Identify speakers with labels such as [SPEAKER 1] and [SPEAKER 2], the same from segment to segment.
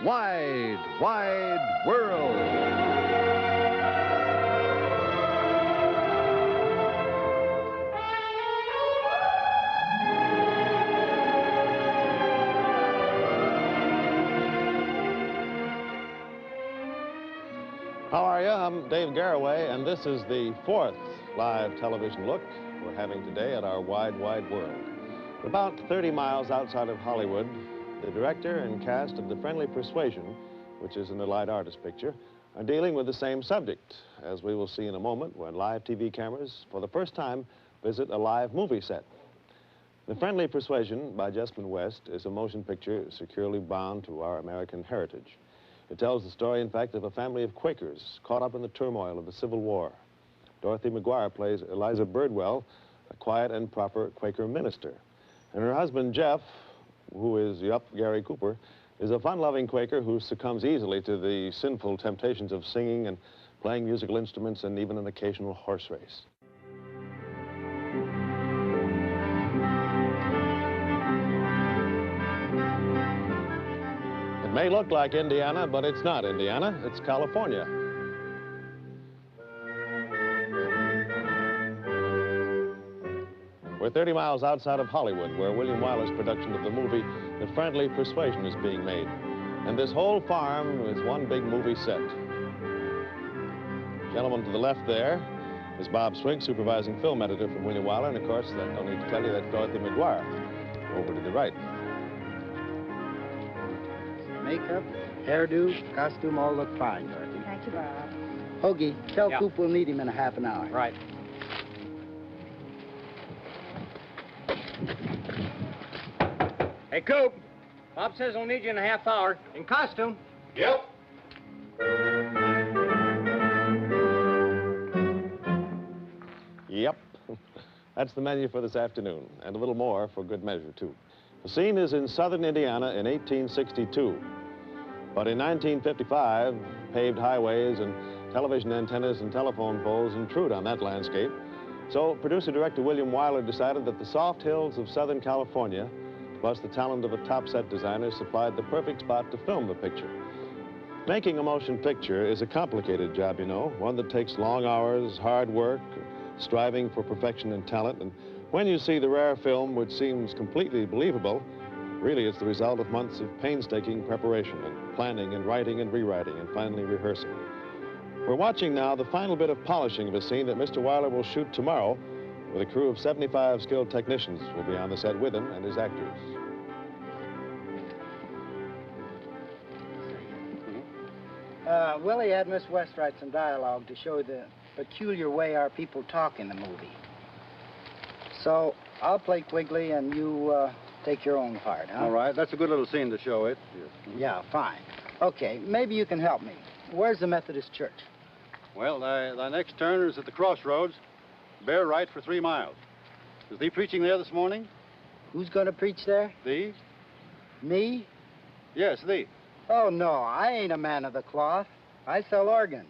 [SPEAKER 1] Wide, Wide World. How are you? I'm Dave Garraway, and this is the fourth live television look we're having today at our Wide, Wide World. About 30 miles outside of Hollywood, the director and cast of the Friendly Persuasion, which is an light artist picture, are dealing with the same subject, as we will see in a moment when live TV cameras, for the first time, visit a live movie set. The Friendly Persuasion by Jessamine West is a motion picture securely bound to our American heritage. It tells the story, in fact, of a family of Quakers caught up in the turmoil of the Civil War. Dorothy McGuire plays Eliza Birdwell, a quiet and proper Quaker minister. And her husband, Jeff, who is Gary Cooper, is a fun-loving Quaker who succumbs easily to the sinful temptations of singing and playing musical instruments and even an occasional horse race. It may look like Indiana, but it's not Indiana. It's California. We're 30 miles outside of Hollywood, where William Wyler's production of the movie The Friendly Persuasion is being made. And this whole farm is one big movie set. Gentleman to the left there is Bob Swink, supervising film editor from William Wyler, and of course, I don't need to tell you, that's Dorothy McGuire. Over to the right.
[SPEAKER 2] Makeup, hairdo, costume all look fine, Dorothy.
[SPEAKER 3] Thank you, Bob.
[SPEAKER 2] Hoagie, tell Coop we'll need him in a half an hour.
[SPEAKER 4] Right. Hey, Coop. Bob says he'll need you in a half hour. In costume.
[SPEAKER 5] Yep.
[SPEAKER 1] Yep. That's the menu for this afternoon, and a little more for good measure, too. The scene is in southern Indiana in 1862. But in 1955, paved highways and television antennas and telephone poles intrude on that landscape. So producer-director William Wyler decided that the soft hills of Southern California, plus the talent of a top set designer, supplied the perfect spot to film the picture. Making a motion picture is a complicated job, you know, one that takes long hours, hard work, striving for perfection and talent. And when you see the rare film, which seems completely believable, really it's the result of months of painstaking preparation and planning and writing and rewriting and finally rehearsing. We're watching now the final bit of polishing of a scene that Mr. Wyler will shoot tomorrow with a crew of 75 skilled technicians who will be on the set with him and his actors.
[SPEAKER 2] Willie had Miss West write some dialogue to show the peculiar way our people talk in the movie. So I'll play Quigley and you take your own part, huh?
[SPEAKER 5] All right, that's a good little scene to show it.
[SPEAKER 2] Yeah, fine. Okay, maybe you can help me. Where's the Methodist Church?
[SPEAKER 5] Well, the next turn is at the crossroads. Bear right for 3 miles. Is thee preaching there this morning?
[SPEAKER 2] Who's going to preach there?
[SPEAKER 5] Thee?
[SPEAKER 2] Me?
[SPEAKER 5] Yes, thee.
[SPEAKER 2] Oh, no, I ain't a man of the cloth. I sell organs.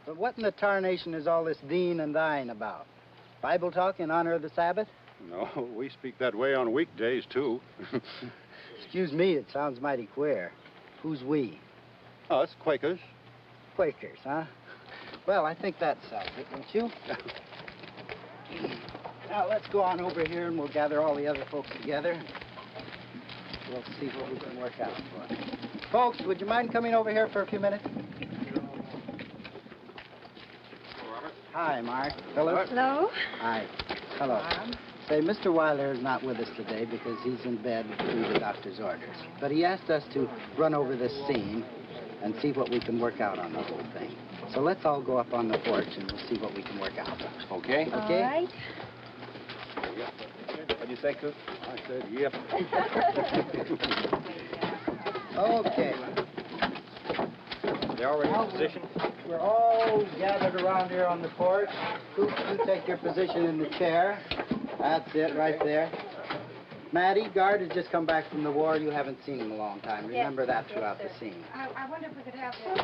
[SPEAKER 2] But what in the tarnation is all this thine and thine about? Bible talk in honor of the Sabbath?
[SPEAKER 5] No, we speak that way on weekdays, too.
[SPEAKER 2] Excuse me, it sounds mighty queer. Who's we?
[SPEAKER 5] Us, Quakers.
[SPEAKER 2] Quakers, huh? Well, I think that settles it, don't you? Now, let's go on over here and we'll gather all the other folks together. We'll see what we can work out for. Folks, would you mind coming over here for a few minutes? Hi, Mark. Phyllis.
[SPEAKER 3] Hello.
[SPEAKER 2] Hi. Hello. Say, Mr. Wyler is not with us today because he's in bed through the doctor's orders. But he asked us to run over this scene and see what we can work out on the whole thing. So let's all go up on the porch and we'll see what we can work out.
[SPEAKER 4] Okay.
[SPEAKER 2] Okay?
[SPEAKER 3] All right.
[SPEAKER 5] What'd you say, Coop? I said, yep.
[SPEAKER 2] Okay.
[SPEAKER 4] They already in position?
[SPEAKER 2] We're all gathered around here on the porch. Coop, you take your position in the chair. That's it, right there. Maddie, Guard has just come back from the war. You haven't seen him in a long time. Remember that throughout the scene.
[SPEAKER 3] I wonder if we could have the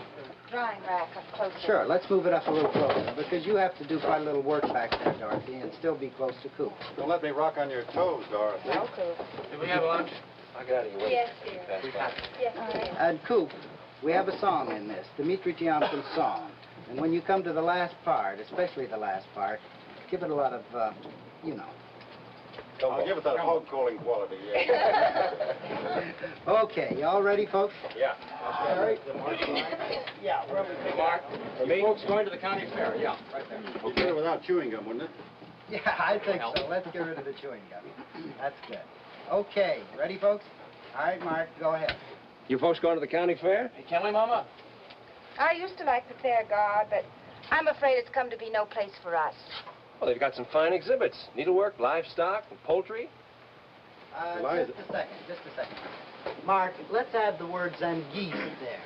[SPEAKER 3] drying rack up closer.
[SPEAKER 2] Sure, let's move it up a little closer, because you have to do quite a little work back there, Dorothy, and still be close to Coop.
[SPEAKER 5] Don't let me rock on your toes, Dorothy.
[SPEAKER 3] No, Coop.
[SPEAKER 4] Did we have lunch? I'll get out of your way.
[SPEAKER 3] Yes, dear. Yes, dear.
[SPEAKER 2] And Coop, we have a song in this, Dimitri Tiomkin's song. And when you come to the last part, especially the last part, give it a lot of, you know.
[SPEAKER 5] I'll give it that hog calling quality, yeah.
[SPEAKER 2] Okay, you all ready, folks?
[SPEAKER 4] Yeah.
[SPEAKER 2] All right.
[SPEAKER 4] Yeah, Mark, for me? Folks going to the county fair, yeah, right there.
[SPEAKER 5] Well, better without chewing gum, wouldn't it?
[SPEAKER 2] Yeah, I think so. Let's get rid of the chewing gum. That's good. Okay, ready, folks? All right, Mark, go ahead.
[SPEAKER 4] You folks going to the county fair? Hey, can we, Mama?
[SPEAKER 3] I used to like the fair, God, but I'm afraid it's come to be no place for us.
[SPEAKER 4] Well, they've got some fine exhibits. Needlework, livestock, and poultry.
[SPEAKER 5] Eliza.
[SPEAKER 2] Just a second. Mark, let's add the words "and geese" there.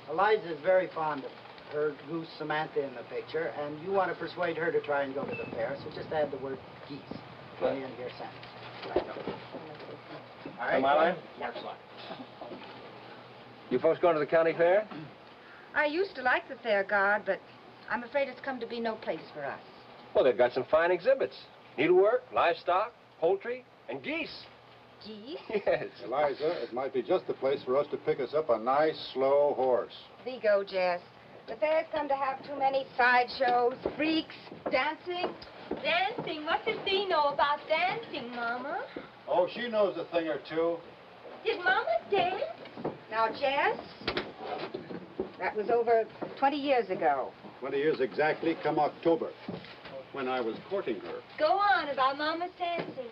[SPEAKER 2] Eliza is very fond of her goose Samantha in the picture, and you want to persuade her to try and go to the fair, so just add the word geese to the end of your sentence. All right.
[SPEAKER 4] Am I line? Mark's line. You folks going to the county fair?
[SPEAKER 3] I used to like the fair, God, but I'm afraid it's come to be no place for us.
[SPEAKER 4] Well, they've got some fine exhibits. Needlework, livestock, poultry, and geese.
[SPEAKER 3] Geese?
[SPEAKER 4] Yes.
[SPEAKER 5] Eliza, it might be just the place for us to pick us up a nice, slow horse.
[SPEAKER 3] Thee go, Jess. The fair's come to have too many sideshows, freaks, dancing.
[SPEAKER 6] Dancing? What does thee know about dancing, Mama?
[SPEAKER 5] Oh, she knows a thing or two.
[SPEAKER 6] Did Mama dance?
[SPEAKER 3] Now, Jess, that was over 20 years ago.
[SPEAKER 5] 20 years exactly, come October, when I was courting her.
[SPEAKER 6] Go on about Mama's dancing.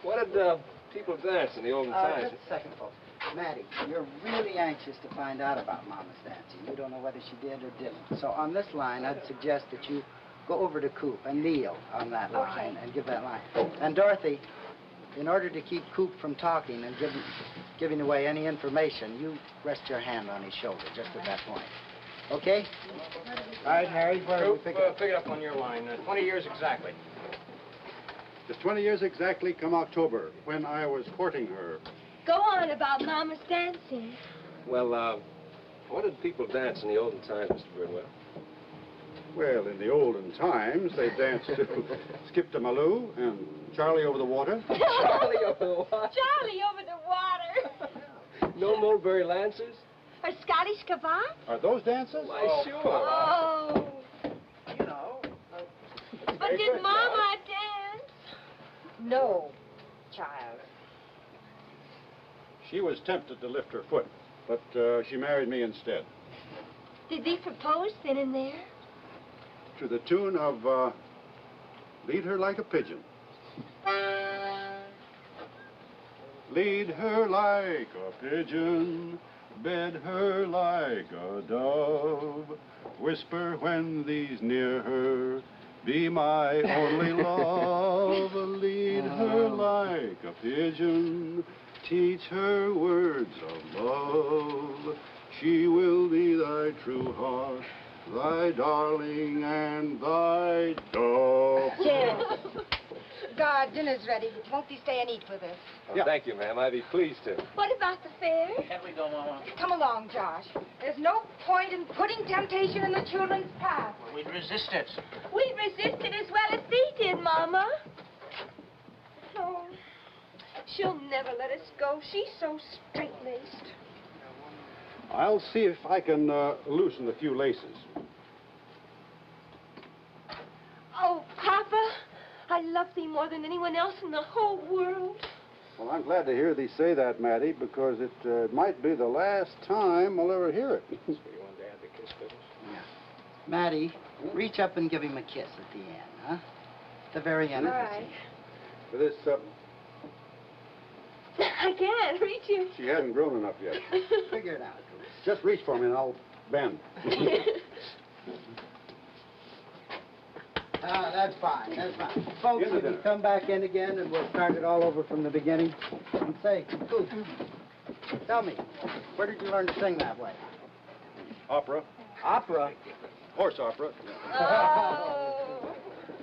[SPEAKER 4] What did people dance in the olden times?
[SPEAKER 2] Just a second, folks. Maddie, you're really anxious to find out about Mama's dancing. You don't know whether she did or didn't. So on this line, I'd suggest that you go over to Coop and kneel on that line and give that line. And Dorothy, in order to keep Coop from talking and giving away any information, you rest your hand on his shoulder just at that point. Okay? All right, Harry, where do we pick it up?
[SPEAKER 4] Pick it up on your line. 20 years exactly.
[SPEAKER 5] Just 20 years exactly, come October, when I was courting her.
[SPEAKER 6] Go on about Mama's dancing.
[SPEAKER 4] Well, what did people dance in the olden times, Mr. Birdwell?
[SPEAKER 5] Well, in the olden times, they danced to Skip to Maloo and Charlie over the water.
[SPEAKER 4] Charlie over the water.
[SPEAKER 6] Charlie over the water.
[SPEAKER 4] No mulberry lancers?
[SPEAKER 6] Or Scottish Cravat?
[SPEAKER 5] Are those dances?
[SPEAKER 4] Why, sure.
[SPEAKER 6] Oh.
[SPEAKER 2] You know.
[SPEAKER 6] But did Mama dance?
[SPEAKER 3] No, child.
[SPEAKER 5] She was tempted to lift her foot, but she married me instead.
[SPEAKER 6] Did thee propose then and there?
[SPEAKER 5] To the tune of Lead Her Like a Pigeon. Lead her like a pigeon, bed her like a dove, whisper when thee's near her, be my only love. Lead her like a pigeon, teach her words of love, she will be thy true heart, thy darling and thy dove.
[SPEAKER 3] Jess. God, dinner's ready. Won't you stay and eat with us?
[SPEAKER 4] Oh,
[SPEAKER 5] Yeah.
[SPEAKER 4] Thank you, ma'am. I'd be pleased to.
[SPEAKER 6] What about the fair?
[SPEAKER 4] Can't we go, Mama?
[SPEAKER 3] Come along, Josh. There's no point in putting temptation in the children's path.
[SPEAKER 4] Well, we'd resist it.
[SPEAKER 6] We resisted as well as thee did, Mama. Oh, she'll never let us go. She's so straight-laced.
[SPEAKER 5] I'll see if I can loosen a few laces.
[SPEAKER 6] Oh, Papa, I love thee more than anyone else in the whole world.
[SPEAKER 5] Well, I'm glad to hear thee say that, Maddie, because it might be the last time I'll ever hear it.
[SPEAKER 4] So you want to add the kiss business?
[SPEAKER 2] Maddie, reach up and give him a kiss at the end, huh? At the very end
[SPEAKER 3] All
[SPEAKER 2] of the
[SPEAKER 3] right.
[SPEAKER 2] scene.
[SPEAKER 5] For this,
[SPEAKER 6] I can't reach him.
[SPEAKER 5] she hadn't grown enough yet.
[SPEAKER 2] Figure it out.
[SPEAKER 5] Just reach for me and I'll bend.
[SPEAKER 2] That's fine, that's fine. Folks,
[SPEAKER 5] Into
[SPEAKER 2] if you
[SPEAKER 5] dinner.
[SPEAKER 2] come back in again and we'll start it all over from the beginning. And say, Coop, tell me, where did you learn to sing that way?
[SPEAKER 5] Opera.
[SPEAKER 2] Opera.
[SPEAKER 5] Horse opera.
[SPEAKER 6] Oh.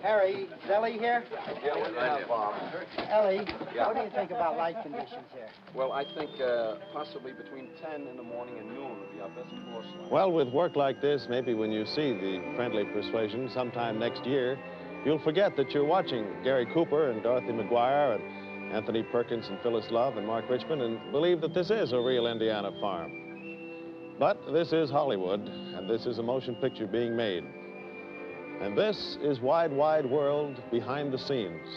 [SPEAKER 2] Harry, is Ellie here?
[SPEAKER 7] Yeah, right here.
[SPEAKER 2] Ellie,
[SPEAKER 7] Yeah.
[SPEAKER 2] what do you think about light conditions here?
[SPEAKER 7] Well, I think possibly between 10 in the morning and noon would be our best course line.
[SPEAKER 1] Well, with work like this, maybe when you see the Friendly Persuasion sometime next year, you'll forget that you're watching Gary Cooper and Dorothy McGuire and Anthony Perkins and Phyllis Love and Mark Richmond, and believe that this is a real Indiana farm. But this is Hollywood, and this is a motion picture being made. And this is Wide, Wide World Behind the Scenes.